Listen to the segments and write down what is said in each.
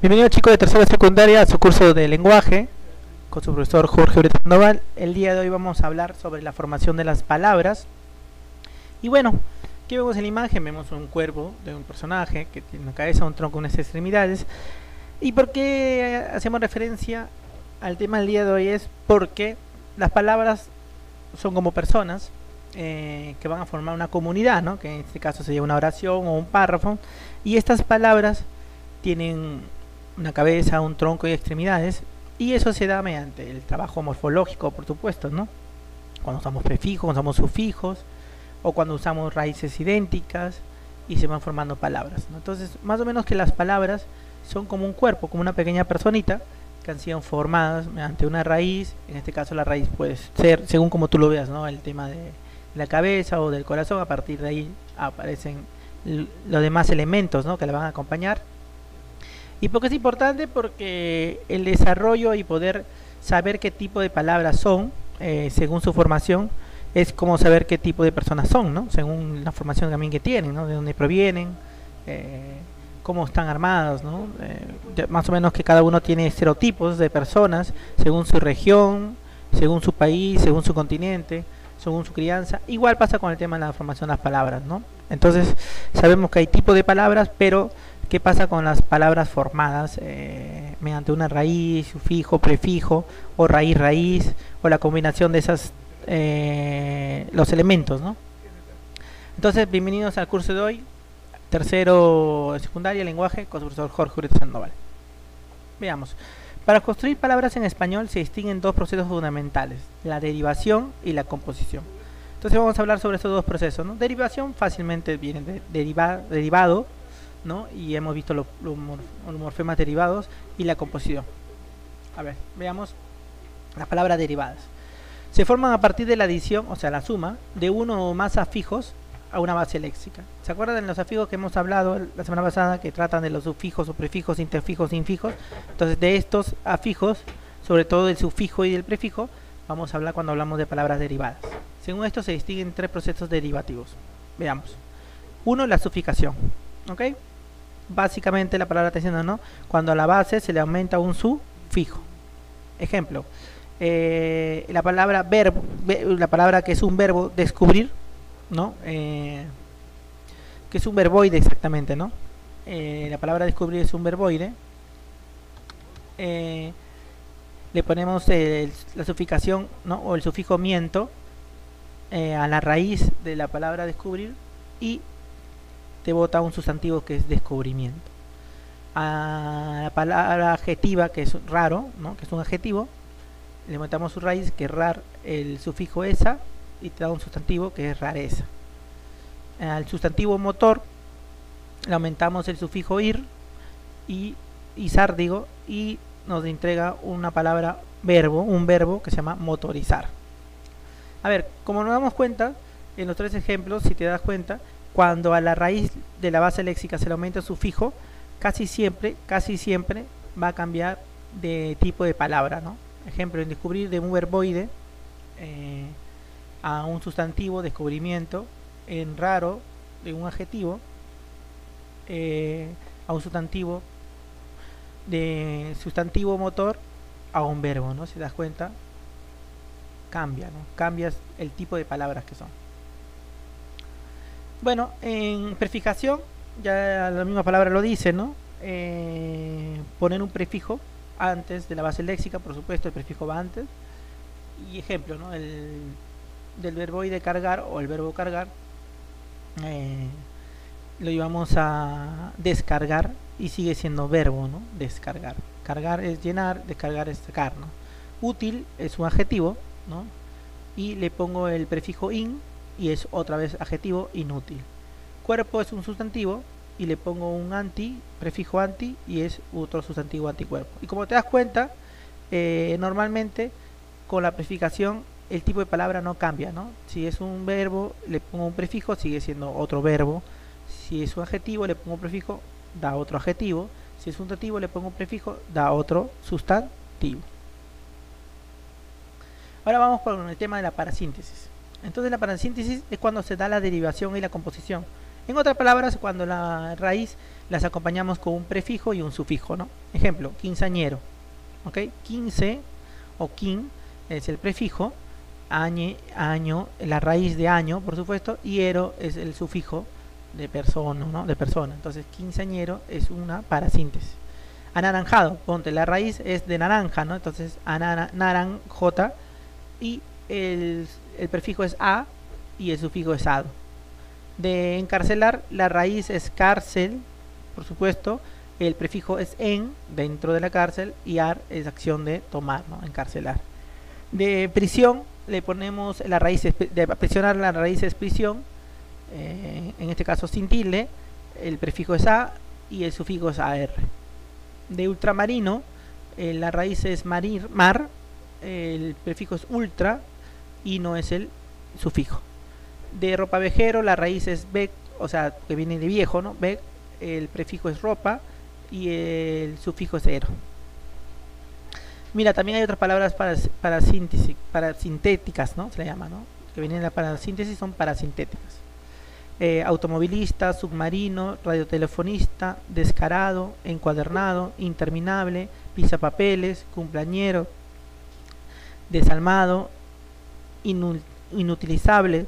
Bienvenidos chicos de tercera secundaria a su curso de lenguaje con su profesor Jorge Uribe Sandoval. El día de hoy vamos a hablar sobre la formación de las palabras. Y bueno, aquí vemos en la imagen, vemos un cuerpo de un personaje que tiene una cabeza, un tronco, unas extremidades. ¿Y por qué hacemos referencia al tema del día de hoy? Es porque las palabras son como personas que van a formar una comunidad, ¿no? Que en este caso sería una oración o un párrafo. Y estas palabras tienen una cabeza, un tronco y extremidades, y eso se da mediante el trabajo morfológico, por supuesto, ¿no? Cuando usamos prefijos, cuando usamos sufijos, o cuando usamos raíces idénticas y se van formando palabras, ¿no? Entonces, más o menos que las palabras son como un cuerpo, como una pequeña personita que han sido formadas mediante una raíz. En este caso la raíz puede ser, según como tú lo veas, ¿no? El tema de la cabeza o del corazón. A partir de ahí aparecen los demás elementos, ¿no? Que la van a acompañar. ¿Y por qué es importante? Porque el desarrollo y poder saber qué tipo de palabras son, según su formación, es como saber qué tipo de personas son, ¿no? Según la formación también que tienen, ¿no? De dónde provienen, cómo están armados, ¿no? Más o menos que cada uno tiene estereotipos de personas, según su región, según su país, según su continente, según su crianza. Igual pasa con el tema de la formación de las palabras, ¿no? Entonces, sabemos que hay tipos de palabras, pero ¿qué pasa con las palabras formadas mediante una raíz, sufijo, prefijo o raíz, o la combinación de esas los elementos, ¿no? Entonces, bienvenidos al curso de hoy, tercero de secundaria, lenguaje, con su profesor Jorge Uribe Sandoval. Veamos. Para construir palabras en español se distinguen dos procesos fundamentales: la derivación y la composición. Entonces vamos a hablar sobre estos dos procesos, ¿no? Derivación fácilmente viene de derivado, ¿no? Y hemos visto los morfemas derivados y la composición. A ver, veamos las palabras derivadas. Se forman a partir de la adición, o sea, la suma de uno o más afijos a una base léxica. ¿Se acuerdan de los afijos que hemos hablado la semana pasada, que tratan de los sufijos o prefijos, interfijos, infijos? Entonces, de estos afijos, sobre todo del sufijo y del prefijo, vamos a hablar cuando hablamos de palabras derivadas. Según esto se distinguen tres procesos derivativos. Veamos. Uno, la suficación. ¿Ok? Básicamente la palabra está diciendo, ¿no? Cuando a la base se le aumenta un sufijo. Ejemplo, la palabra verbo, la palabra que es un verbo, descubrir, ¿no? Que es un verboide exactamente, ¿no? La palabra descubrir es un verboide. Le ponemos la suficación, ¿no? O el sufijo miento a la raíz de la palabra descubrir y te bota un sustantivo que es descubrimiento. A la palabra adjetiva, que es raro, ¿no? Que es un adjetivo, le metamos su raíz, que es rar, el sufijo esa, y te da un sustantivo que es rareza. Al sustantivo motor le aumentamos el sufijo ir y izar, digo, y nos entrega una palabra verbo, un verbo que se llama motorizar. A ver, como nos damos cuenta en los tres ejemplos, si te das cuenta, cuando a la raíz de la base léxica se le aumenta el sufijo, casi siempre va a cambiar de tipo de palabra, ¿no? Ejemplo, en descubrir, de un verboide a un sustantivo, descubrimiento. En raro, de un adjetivo a un sustantivo, de sustantivo motor a un verbo, ¿no? Si te das cuenta, cambia, ¿no? Cambias el tipo de palabras que son. Bueno, en prefijación, ya la misma palabra lo dice, ¿no? Poner un prefijo antes de la base léxica, por supuesto, el prefijo va antes. Y ejemplo, ¿no? Del verboide cargar o el verbo cargar, lo llevamos a descargar y sigue siendo verbo, ¿no? Descargar. Cargar es llenar, descargar es sacar, ¿no? Útil es un adjetivo, ¿no? Y le pongo el prefijo in y es otra vez adjetivo, inútil. Cuerpo es un sustantivo y le pongo un anti, prefijo anti, y es otro sustantivo, anticuerpo. Y como te das cuenta, normalmente con la prefijación el tipo de palabra no cambia, ¿no? Si es un verbo, le pongo un prefijo, sigue siendo otro verbo. Si es un adjetivo, le pongo un prefijo, da otro adjetivo. Si es un sustantivo, le pongo un prefijo, da otro sustantivo. Ahora vamos con el tema de la parasíntesis. Entonces la parasíntesis es cuando se da la derivación y la composición. En otras palabras, cuando la raíz las acompañamos con un prefijo y un sufijo, ¿no? Ejemplo, quinceañero, ¿ok? 15 o quin es el prefijo, año, la raíz de año, por supuesto, y ero es el sufijo de persona, ¿no? De persona. Entonces, quinceañero es una parasíntesis. Anaranjado, ponte, la raíz es de naranja, ¿no? Entonces, naranjota, y el prefijo es a y el sufijo es ado. De encarcelar, la raíz es cárcel, por supuesto, el prefijo es en, dentro de la cárcel, y ar es acción de tomar, ¿no? Encarcelar. De prisión, le ponemos la raíz, de presionar, la raíz es prisión, en este caso sin tilde, el prefijo es a y el sufijo es ar. De ultramarino, la raíz es mar, el prefijo es ultra y no es el sufijo. De ropavejero, la raíz es bec, o sea, que viene de viejo, ¿no? Bec, el prefijo es ropa y el sufijo es ero. Mira, también hay otras palabras para sintéticas, ¿no? Se le llama, ¿no? Que vienen de la parasíntesis, son parasintéticas. Automovilista, submarino, radiotelefonista, descarado, encuadernado, interminable, pisapapeles, cumpleañero, desalmado, inutilizable,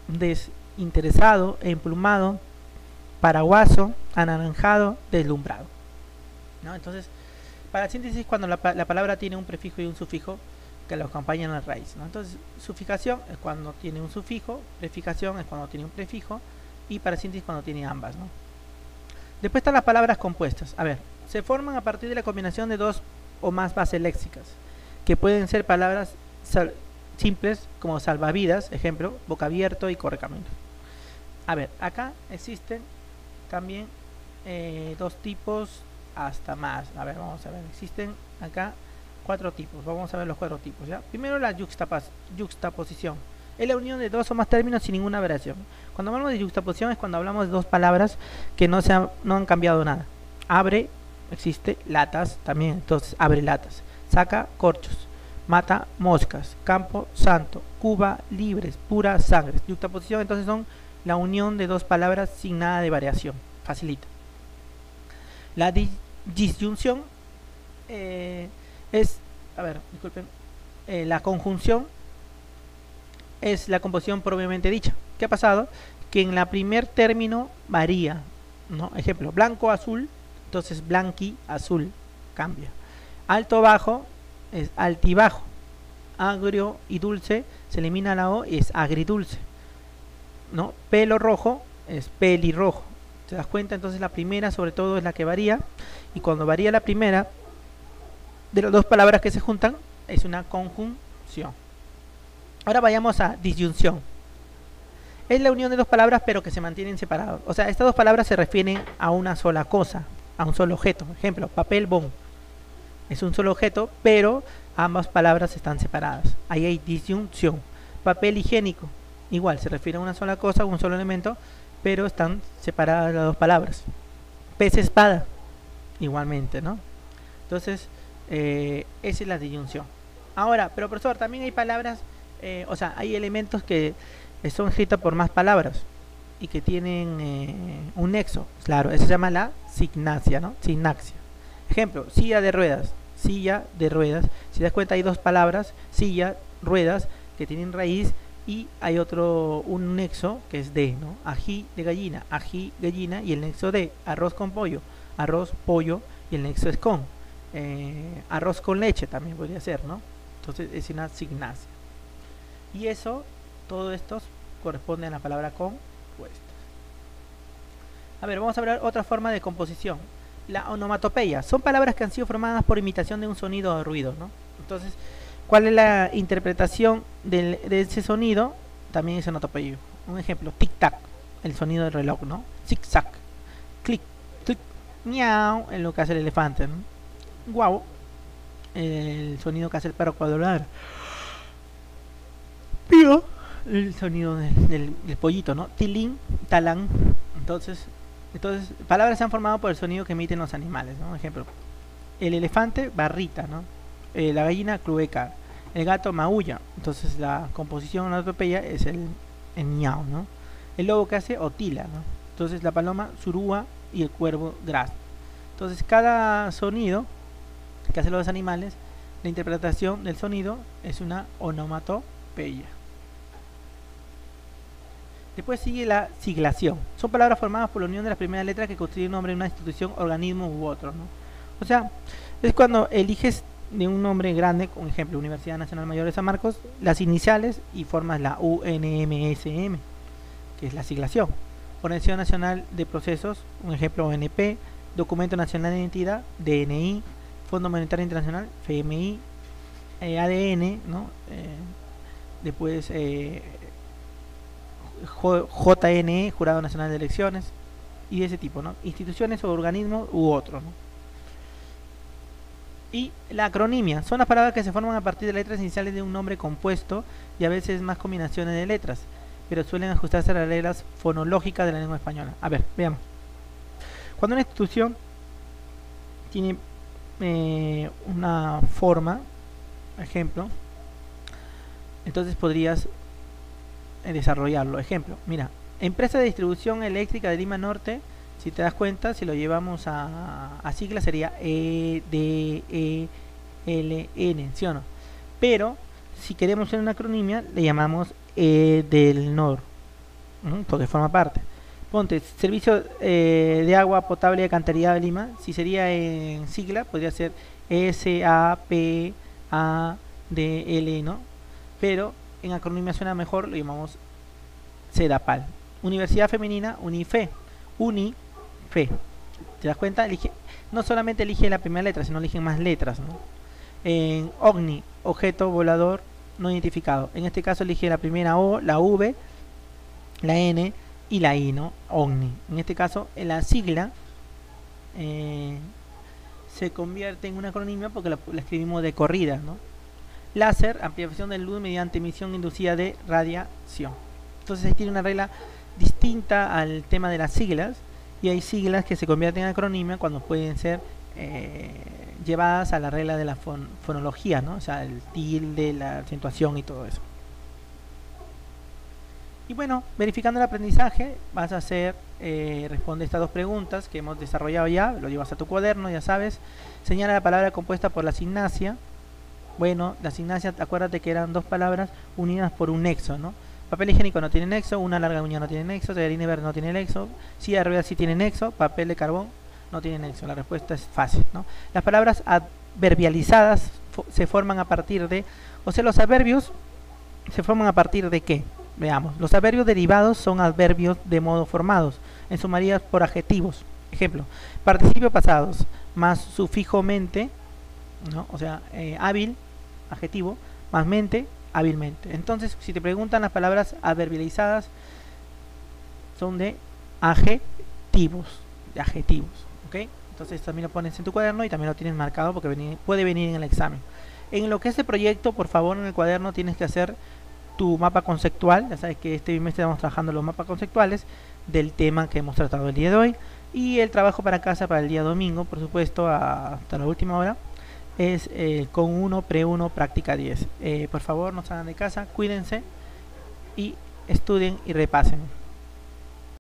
desinteresado, emplumado, paraguaso, anaranjado, deslumbrado, ¿no? Entonces, para síntesis, cuando la palabra tiene un prefijo y un sufijo que lo acompañan a la raíz, ¿no? Entonces, sufijación es cuando tiene un sufijo, prefijación es cuando tiene un prefijo, y parasíntesis cuando tiene ambas, ¿no? Después están las palabras compuestas. A ver, se forman a partir de la combinación de dos o más bases léxicas, que pueden ser palabras simples como salvavidas, ejemplo, boca abierto y correcaminos. A ver, acá existen también dos tipos hasta más. A ver, vamos a ver, existen acá 4 tipos. Vamos a ver los 4 tipos, ¿ya? Primero, la yuxtaposición. Es la unión de dos o más términos sin ninguna variación. Cuando hablamos de yuxtaposición es cuando hablamos de dos palabras que no han cambiado nada. Abre, existe, latas también, entonces abre latas. Saca corchos, mata moscas, campo santo, Cuba libres, pura sangre. Yuxtaposición entonces son la unión de dos palabras sin nada de variación. Facilita. La disyunción es, a ver, disculpen, la conjunción es la composición propiamente dicha. ¿Qué ha pasado? Que en la primer término varía, ¿no? Ejemplo, blanco, azul, entonces blanqui, azul, cambia. Alto, bajo, es altibajo. Agrio y dulce, se elimina la O y es agridulce, ¿no? Pelo rojo es pelirrojo. ¿Te das cuenta? Entonces la primera sobre todo es la que varía, y cuando varía la primera de las dos palabras que se juntan es una conjunción. Ahora vayamos a disyunción. Es la unión de dos palabras pero que se mantienen separadas. O sea, estas dos palabras se refieren a una sola cosa, a un solo objeto. Ejemplo, papel bon. Es un solo objeto, pero ambas palabras están separadas. Ahí hay disyunción. Papel higiénico. Igual, se refiere a una sola cosa, a un solo elemento, pero están separadas las dos palabras. Pez espada. Igualmente, ¿no? Entonces, esa es la disyunción. Ahora, pero profesor, también hay palabras, o sea, hay elementos que son escritos por más palabras y que tienen un nexo. Claro, eso se llama la signacia, ¿no? Signacia. Ejemplo, silla de ruedas. Silla de ruedas. Si te das cuenta, hay dos palabras, silla, ruedas, que tienen raíz, y hay un nexo que es de, ¿no? Ají de gallina, ají, gallina, y el nexo de arroz con pollo, arroz, pollo, y el nexo es con. Arroz con leche también podría ser, ¿no? Entonces es una signacia. Y eso, todo esto corresponde a la palabra compuesta. A ver, vamos a ver otra forma de composición. La onomatopeya. Son palabras que han sido formadas por imitación de un sonido o ruido, ¿no? Entonces, ¿cuál es la interpretación de ese sonido? También es onomatopeya. Un ejemplo, tic-tac, el sonido del reloj, ¿no? Zig-zag, clic, clic, miau, en lo que hace el elefante, ¿no? Guau, el sonido que hace el perro cuando ladra. Pío, el sonido del pollito, ¿no? Tilín, talán. Entonces, palabras se han formado por el sonido que emiten los animales, ¿no? Ejemplo, el elefante, barrita, ¿no? La gallina, clueca. El gato, maulla. Entonces la composición onomatopeya es el miau, ¿no? El lobo que hace otila, ¿no? Entonces la paloma surúa y el cuervo grazna. Entonces cada sonido que hacen los animales, la interpretación del sonido es una onomatopeya. Después sigue la siglación. Son palabras formadas por la unión de las primeras letras que constituyen un nombre de una institución, organismo u otro, ¿no? O sea, es cuando eliges de un nombre grande, un ejemplo, Universidad Nacional Mayor de San Marcos, las iniciales y formas la UNMSM, que es la siglación. Organización Nacional de Procesos, un ejemplo, ONP, Documento Nacional de Identidad, DNI, Fondo Monetario Internacional, FMI, ADN, ¿no? Después JNE, Jurado Nacional de Elecciones, y de ese tipo, ¿no? Instituciones o organismos u otros, ¿no? Y la acronimia son las palabras que se forman a partir de letras iniciales de un nombre compuesto y a veces más combinaciones de letras, pero suelen ajustarse a las reglas fonológicas de la lengua española. A ver, veamos. Cuando una institución tiene una forma, ejemplo, entonces podrías desarrollarlo. Ejemplo, mira, Empresa de Distribución Eléctrica de Lima Norte. Si te das cuenta, si lo llevamos a sigla sería EDELN, ¿sí o no? Pero si queremos hacer una acronimia, le llamamos EDELNOR, porque forma parte. Ponte, Servicio de Agua Potable y Alcantarillado de Lima. Si sería en sigla, podría ser SAPADL, ¿no? Pero en acronimia suena mejor, lo llamamos CEDAPAL. Universidad Femenina, UNIFE. UNIFE. ¿Te das cuenta? No solamente elige la primera letra, sino eligen más letras, ¿no? En OVNI, objeto volador no identificado. En este caso elige la primera O, la V, la N y la I, ¿no? OVNI. En este caso, en la sigla se convierte en una acronimia porque la escribimos de corrida, ¿no? Láser, ampliación de luz mediante emisión inducida de radiación. Entonces ahí tiene una regla distinta al tema de las siglas, y hay siglas que se convierten en acronimia cuando pueden ser llevadas a la regla de la fonología, ¿no? O sea, el tilde, la acentuación y todo eso. Y bueno, verificando el aprendizaje, vas a hacer, responde estas dos preguntas que hemos desarrollado ya, lo llevas a tu cuaderno, ya sabes. Señala la palabra compuesta por la signacia. Bueno, la signacia, acuérdate que eran dos palabras unidas por un nexo, ¿no? Papel higiénico no tiene nexo, una larga uña no tiene nexo, tallarines verde no tiene nexo, silla de ruedas sí tiene nexo, papel de carbón no tiene nexo. La respuesta es fácil, ¿no? Las palabras adverbializadas se forman a partir de, o sea, los adverbios se forman a partir de ¿qué? Veamos, los adverbios derivados son adverbios de modo formados, en su mayoría por adjetivos. Ejemplo, participios pasados más sufijo mente, ¿no? O sea, hábil, adjetivo, más mente, hábilmente. Entonces, si te preguntan, las palabras adverbializadas son de adjetivos, ¿ok? Entonces también lo pones en tu cuaderno y también lo tienes marcado porque puede venir en el examen. En lo que es el proyecto, por favor, en el cuaderno tienes que hacer tu mapa conceptual. Ya sabes que este bimestre estamos trabajando los mapas conceptuales del tema que hemos tratado el día de hoy, y el trabajo para casa para el día domingo, por supuesto, hasta la última hora, es con 1, pre-1, práctica 10. Por favor, no salgan de casa, cuídense y estudien y repasen.